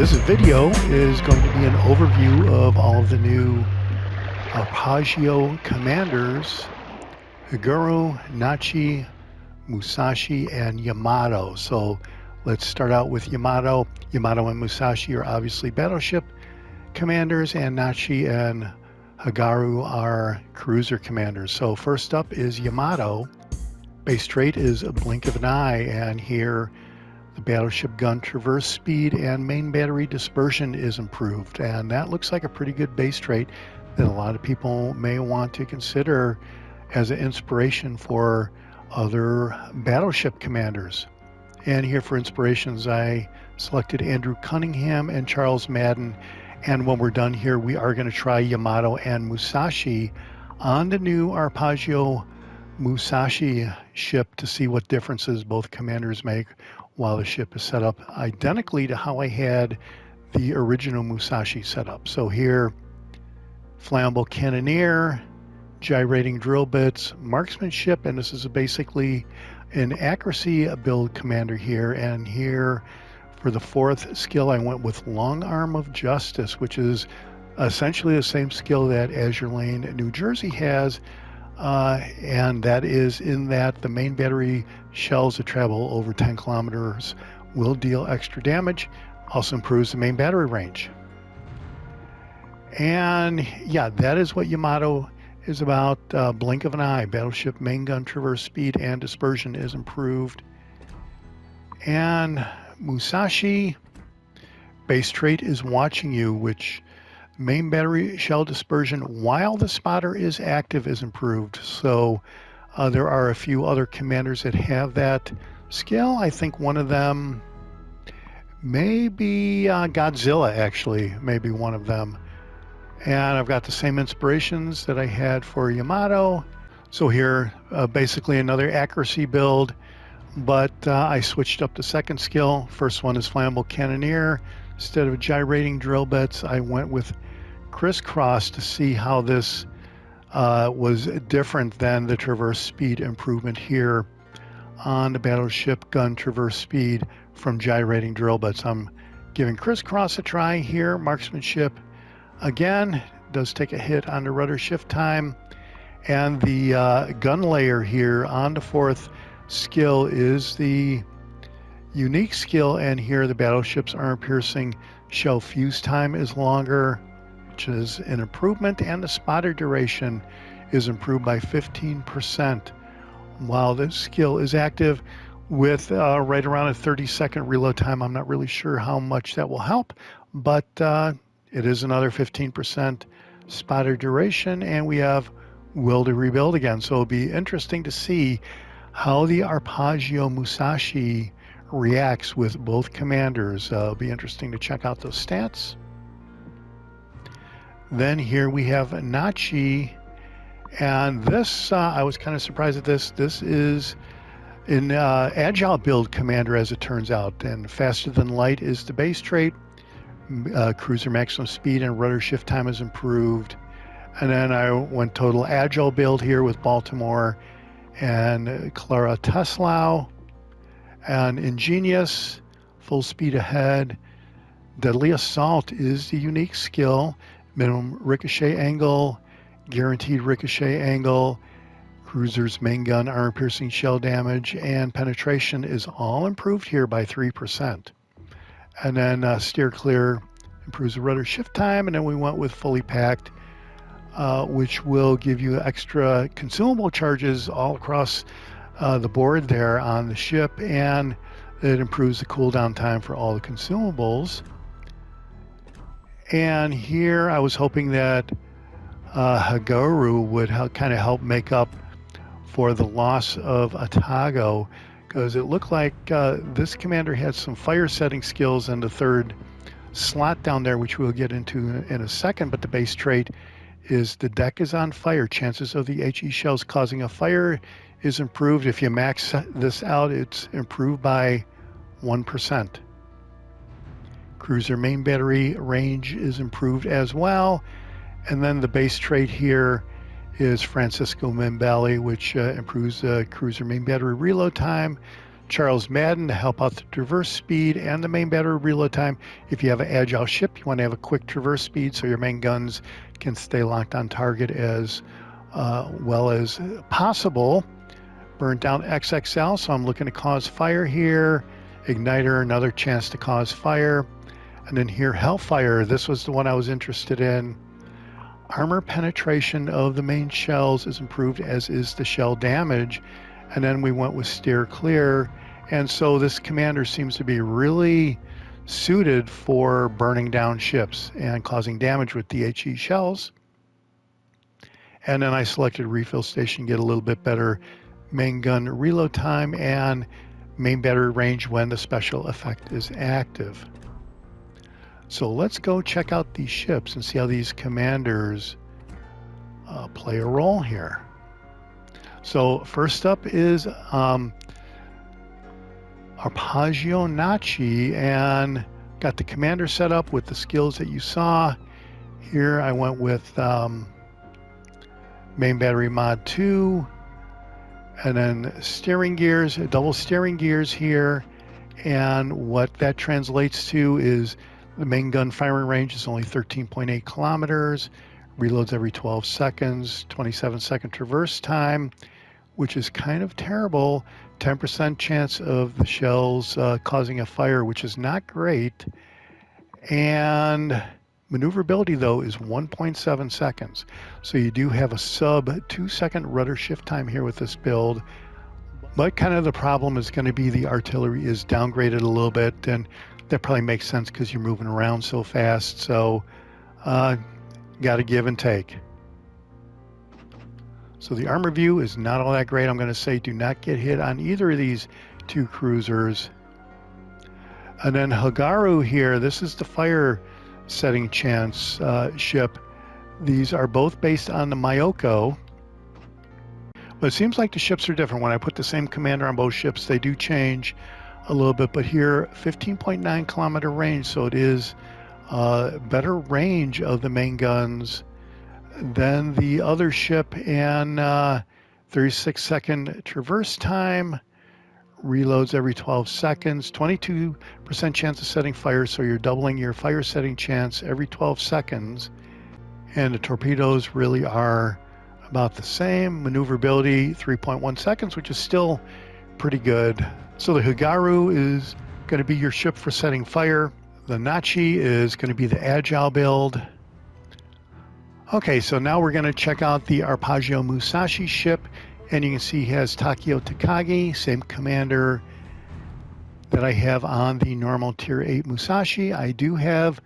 This video is going to be an overview of all of the new Arpeggio commanders, Haguro, Nachi, Musachi, and Yamato. So let's start out with Yamato. Yamato and Musachi are obviously battleship commanders, and Nachi and Haguro are cruiser commanders. So first up is Yamato. Base rate is a blink of an eye, and here the battleship gun traverse speed and main battery dispersion is improved, and that looks like a pretty good base rate that a lot of people may want to consider as an inspiration for other battleship commanders. And here for inspirations, I selected Andrew Cunningham and Charles Madden, and when we're done here, we are going to try Yamato and Musachi on the new Arpeggio Musachi ship to see what differences both commanders make while the ship is set up identically to how I had the original Musachi set up. So here, flammable cannoneer, gyrating drill bits, marksmanship, and this is basically an accuracy build commander here. And here for the fourth skill, I went with long arm of justice, which is essentially the same skill that Azure Lane, New Jersey has. And that is in that the main battery shells that travel over 10 kilometers will deal extra damage, also improves the main battery range. And yeah, that is what Yamato is about. Blink of an eye, battleship main gun traverse speed and dispersion is improved. And Musachi, base trait is watching you, which main battery shell dispersion while the spotter is active is improved. So there are a few other commanders that have that skill. I think one of them may be Godzilla, actually, maybe one of them. And I've got the same inspirations that I had for Yamato. So here, basically another accuracy build, but I switched up the second skill. First one is flammable cannoneer. Instead of gyrating drill bits, I went with crisscross to see how this was different than the traverse speed improvement here on the battleship gun traverse speed from gyrating drill bits. I'm giving crisscross a try here. Marksmanship again does take a hit on the rudder shift time, and the gun layer here on the fourth skill is the unique skill, and here the battleship's armor piercing shell fuse time is longer, which is an improvement, and the spotter duration is improved by 15% while this skill is active with right around a 30-second reload time. I'm not really sure how much that will help, but it is another 15% spotter duration, and we have will to rebuild again. So it'll be interesting to see how the Arpeggio Musachi reacts with both commanders. It'll be interesting to check out those stats. Then here we have Nachi, and this, I was kind of surprised at this. This is an agile build commander, as it turns out, and faster than light is the base trait. Cruiser maximum speed and rudder shift time is improved. And then I went total agile build here with Baltimore and Clara Teslau. And ingenious, full speed ahead. Deadly assault is the unique skill. Minimum ricochet angle, guaranteed ricochet angle, cruiser's main gun armor piercing shell damage, and penetration is all improved here by 3%. And then steer clear improves the rudder shift time, and then we went with fully packed, which will give you extra consumable charges all across the board there on the ship, and it improves the cooldown time for all the consumables. And here I was hoping that Haguro would kind of help make up for the loss of Atago, because it looked like this commander had some fire setting skills in the third slot down there, which we'll get into in a second. But the base trait is the deck is on fire. Chances of the HE shells causing a fire is improved. If you max this out, it's improved by 1%. Cruiser main battery range is improved as well. And then the base trait here is Francisco Membelli, which improves cruiser main battery reload time, Charles Madden to help out the traverse speed and the main battery reload time. If you have an agile ship, you want to have a quick traverse speed so your main guns can stay locked on target as well as possible. Burnt down XXL, so I'm looking to cause fire here. Igniter, another chance to cause fire. And then here, Hellfire, this was the one I was interested in. Armor penetration of the main shells is improved, as is the shell damage. And then we went with Steer Clear. And so this commander seems to be really suited for burning down ships and causing damage with DHE shells. And then I selected Refill Station, get a little bit better main gun reload time and main battery range when the special effect is active. So let's go check out these ships and see how these commanders play a role here. So first up is Arpeggio Nachi, and got the commander set up with the skills that you saw. Here I went with main battery mod 2, and then steering gears, double steering gears here. And what that translates to is the main gun firing range is only 13.8 kilometers, reloads every 12 seconds, 27-second traverse time, which is kind of terrible. 10% chance of the shells causing a fire, which is not great. And maneuverability, though, is 1.7 seconds. So you do have a sub 2-second rudder shift time here with this build. But kind of the problem is going to be the artillery is downgraded a little bit, and that probably makes sense because you're moving around so fast. So got to give and take. So the armor view is not all that great. I'm going to say do not get hit on either of these two cruisers. And then Haguro here, this is the fire setting chance ship. These are both based on the Myoko. But it seems like the ships are different. When I put the same commander on both ships, they do change a little bit. But here, 15.9 kilometer range, so it is better range of the main guns than the other ship, and 36-second traverse time, reloads every 12 seconds, 22% chance of setting fire, so you're doubling your fire setting chance every 12 seconds. And the torpedoes really are about the same. Maneuverability 3.1 seconds, which is still pretty good. So the Haguro is going to be your ship for setting fire. The Nachi is going to be the agile build. Okay, so now we're going to check out the Arpeggio Musachi ship, and you can see he has Takeo Takagi, same commander that I have on the normal Tier 8 Musachi. I do have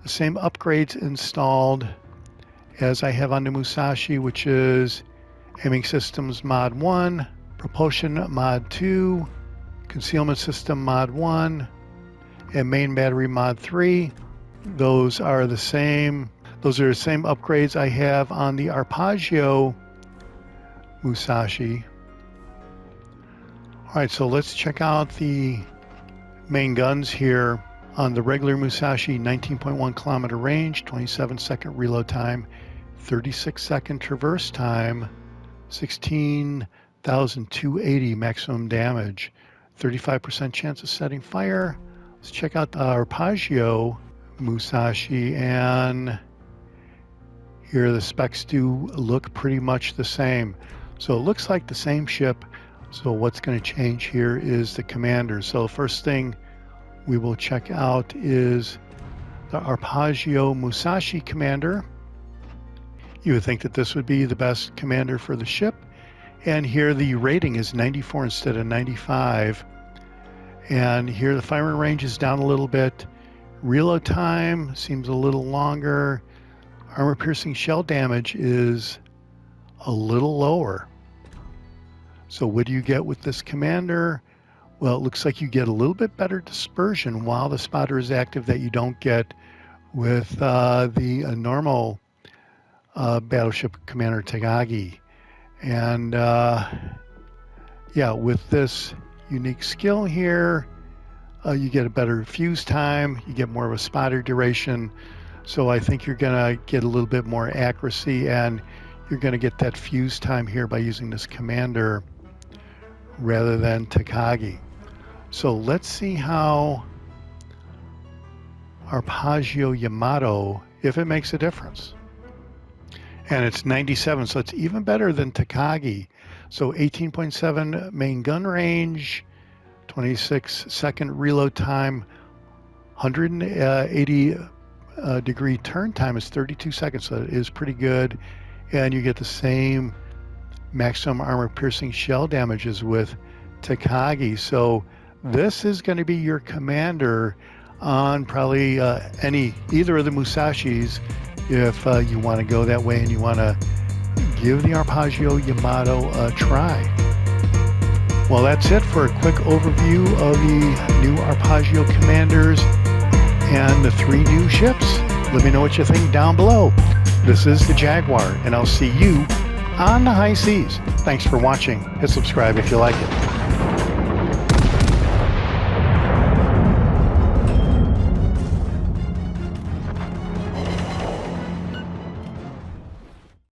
the same upgrades installed as I have on the Musashi, which is aiming systems mod 1, propulsion mod 2, concealment system mod 1, and main battery mod 3. Those are the same upgrades I have on the Arpeggio Musashi. All right, so let's check out the main guns here. On the regular Musashi, 19.1 kilometer range, 27-second reload time, 36-second traverse time, 16,280 maximum damage, 35% chance of setting fire. Let's check out the Arpeggio Musashi, and here the specs do look pretty much the same. So it looks like the same ship. So what's going to change here is the commander. So the first thing we will check out is the Arpeggio Musashi commander. You would think that this would be the best commander for the ship. And here the rating is 94 instead of 95. And here the firing range is down a little bit. Reload time seems a little longer. Armor piercing shell damage is a little lower. So what do you get with this commander? Well, it looks like you get a little bit better dispersion while the spotter is active that you don't get with the normal battleship commander Takagi. And yeah, with this unique skill here, you get a better fuse time, you get more of a spotter duration. So I think you're going to get a little bit more accuracy, and you're going to get that fuse time here by using this commander rather than Takagi. So let's see how Arpeggio Yamato, if it makes a difference. And it's 97, so it's even better than Takagi. So 18.7 main gun range, 26-second reload time, 180 degree turn time is 32 seconds, so it is pretty good. And you get the same maximum armor piercing shell damages with Takagi. So this is going to be your commander on probably either of the Musashis if you want to go that way and you want to give the Arpeggio Yamato a try. Well, that's it for a quick overview of the new Arpeggio commanders and the 3 new ships. Let me know what you think down below. This is the Jaguar, and I'll see you on the high seas. Thanks for watching. Hit subscribe if you like it.